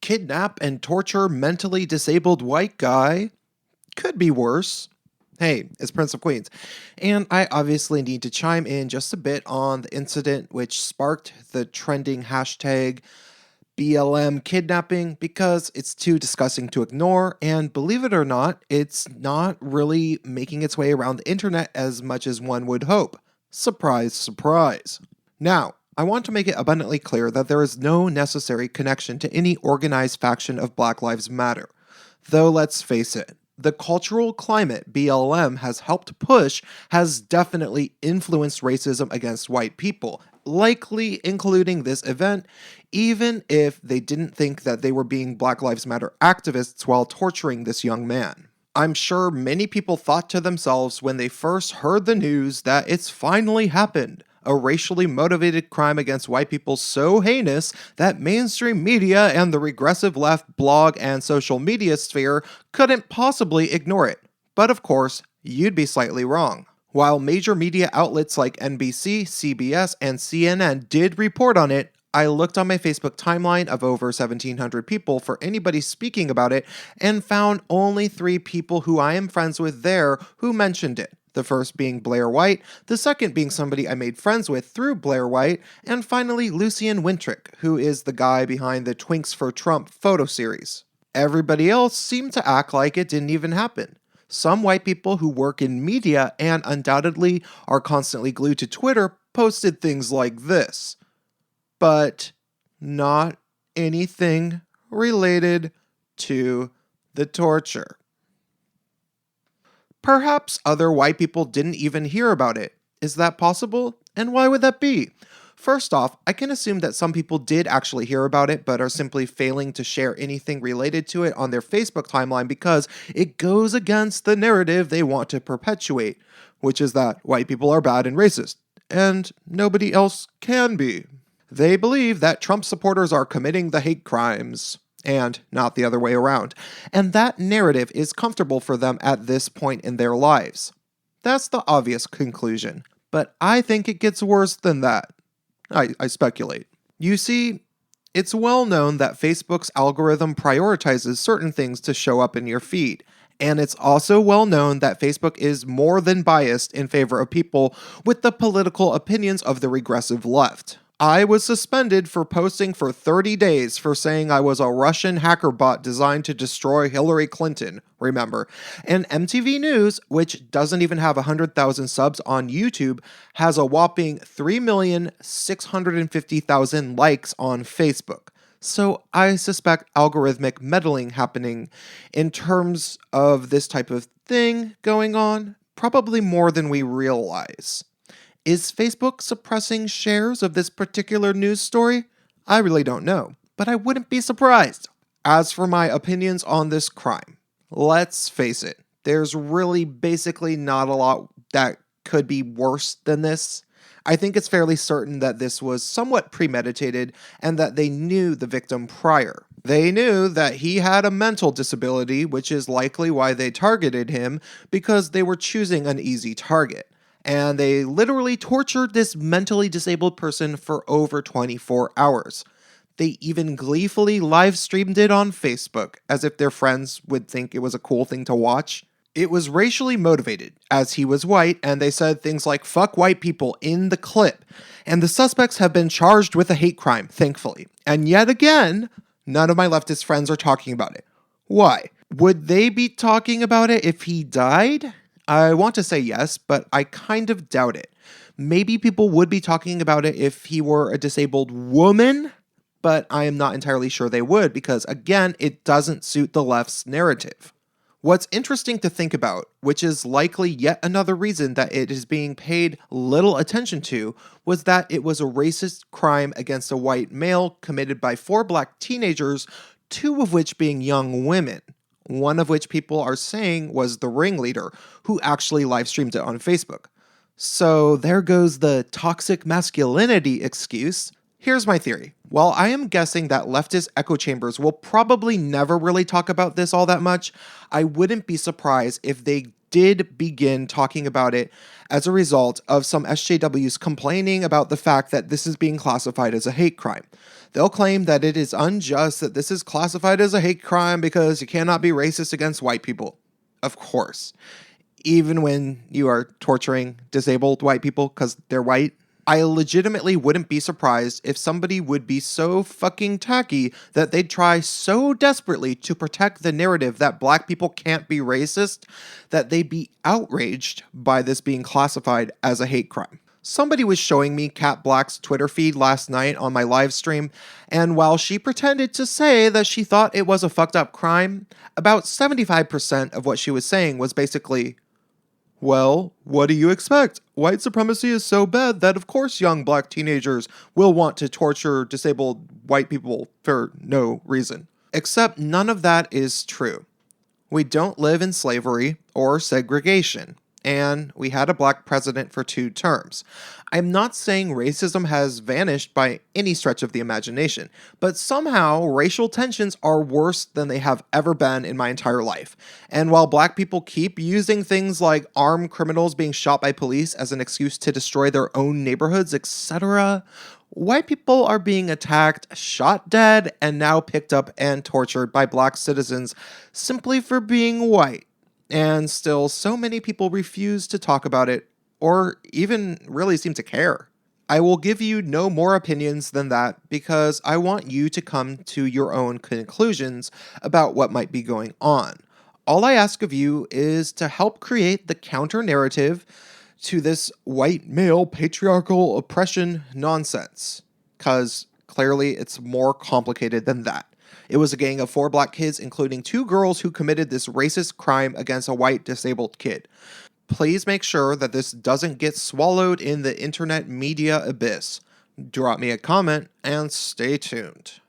kidnap and torture mentally disabled white guy. Could be worse. Hey, it's Prince of Queens, and I obviously need to chime in just a bit on the incident which sparked the trending hashtag BLM kidnapping because it's too disgusting to ignore, and believe it or not, it's not really making its way around the internet as much as one would hope. Surprise, surprise. Now, I want to make it abundantly clear that there is no necessary connection to any organized faction of Black Lives Matter. Though let's face it, the cultural climate BLM has helped push has definitely influenced racism against white people, likely including this event, even if they didn't think that they were being Black Lives Matter activists while torturing this young man. I'm sure many people thought to themselves when they first heard the news that it's finally happened. A racially motivated crime against white people so heinous that mainstream media and the regressive left blog and social media sphere couldn't possibly ignore it. But of course, you'd be slightly wrong. While major media outlets like NBC, CBS, and CNN did report on it, I looked on my Facebook timeline of over 1,700 people for anybody speaking about it and found only 3 people who I am friends with there who mentioned it. The first being Blair White, the second being somebody I made friends with through Blair White, and finally Lucien Wintrick, who is the guy behind the Twinks for Trump photo series. Everybody else seemed to act like it didn't even happen. Some white people who work in media and undoubtedly are constantly glued to Twitter posted things like this. But not anything related to the torture. Perhaps other white people didn't even hear about it. Is that possible? And why would that be? First off, I can assume that some people did actually hear about it but are simply failing to share anything related to it on their Facebook timeline because it goes against the narrative they want to perpetuate, which is that white people are bad and racist, and nobody else can be. They believe that Trump supporters are committing the hate crimes, and not the other way around, and that narrative is comfortable for them at this point in their lives. That's the obvious conclusion, but I think it gets worse than that. I speculate. You see, it's well known that Facebook's algorithm prioritizes certain things to show up in your feed, and it's also well known that Facebook is more than biased in favor of people with the political opinions of the regressive left. I was suspended for posting for 30 days for saying I was a Russian hacker bot designed to destroy Hillary Clinton, remember. And MTV News, which doesn't even have 100,000 subs on YouTube, has a whopping 3,650,000 likes on Facebook. So I suspect algorithmic meddling happening in terms of this type of thing going on, probably more than we realize. Is Facebook suppressing shares of this particular news story? I really don't know, but I wouldn't be surprised. As for my opinions on this crime, let's face it, there's really basically not a lot that could be worse than this. I think it's fairly certain that this was somewhat premeditated and that they knew the victim prior. They knew that he had a mental disability, which is likely why they targeted him, because they were choosing an easy target. And they literally tortured this mentally disabled person for over 24 hours. They even gleefully live streamed it on Facebook, as if their friends would think it was a cool thing to watch. It was racially motivated, as he was white, and they said things like "fuck white people" in the clip. And the suspects have been charged with a hate crime, thankfully. And yet again, none of my leftist friends are talking about it. Why? Would they be talking about it if he died? I want to say yes, but I kind of doubt it. Maybe people would be talking about it if he were a disabled woman, but I am not entirely sure they would because, again, it doesn't suit the left's narrative. What's interesting to think about, which is likely yet another reason that it is being paid little attention to, was that it was a racist crime against a white male committed by 4 black teenagers, 2 of which being young women. One of which people are saying was the ringleader, who actually live streamed it on Facebook. So there goes the toxic masculinity excuse. Here's my theory. While I am guessing that leftist echo chambers will probably never really talk about this all that much, I wouldn't be surprised if they did begin talking about it as a result of some SJWs complaining about the fact that this is being classified as a hate crime. They'll claim that it is unjust that this is classified as a hate crime because you cannot be racist against white people. Of course. Even when you are torturing disabled white people because they're white, I legitimately wouldn't be surprised if somebody would be so fucking tacky that they'd try so desperately to protect the narrative that black people can't be racist that they'd be outraged by this being classified as a hate crime. Somebody was showing me Kat Black's Twitter feed last night on my live stream, and while she pretended to say that she thought it was a fucked up crime, about 75% of what she was saying was basically, well, what do you expect? White supremacy is so bad that of course young black teenagers will want to torture disabled white people for no reason. Except none of that is true. We don't live in slavery or segregation, and we had a black president for 2 terms. I'm not saying racism has vanished by any stretch of the imagination, but somehow racial tensions are worse than they have ever been in my entire life. And while black people keep using things like armed criminals being shot by police as an excuse to destroy their own neighborhoods, etc., white people are being attacked, shot dead, and now picked up and tortured by black citizens simply for being white. And still, so many people refuse to talk about it or even really seem to care. I will give you no more opinions than that because I want you to come to your own conclusions about what might be going on. All I ask of you is to help create the counter narrative to this white male patriarchal oppression nonsense, because clearly it's more complicated than that. It was a gang of 4 black kids, including 2 girls who committed this racist crime against a white disabled kid. Please make sure that this doesn't get swallowed in the internet media abyss. Drop me a comment and stay tuned.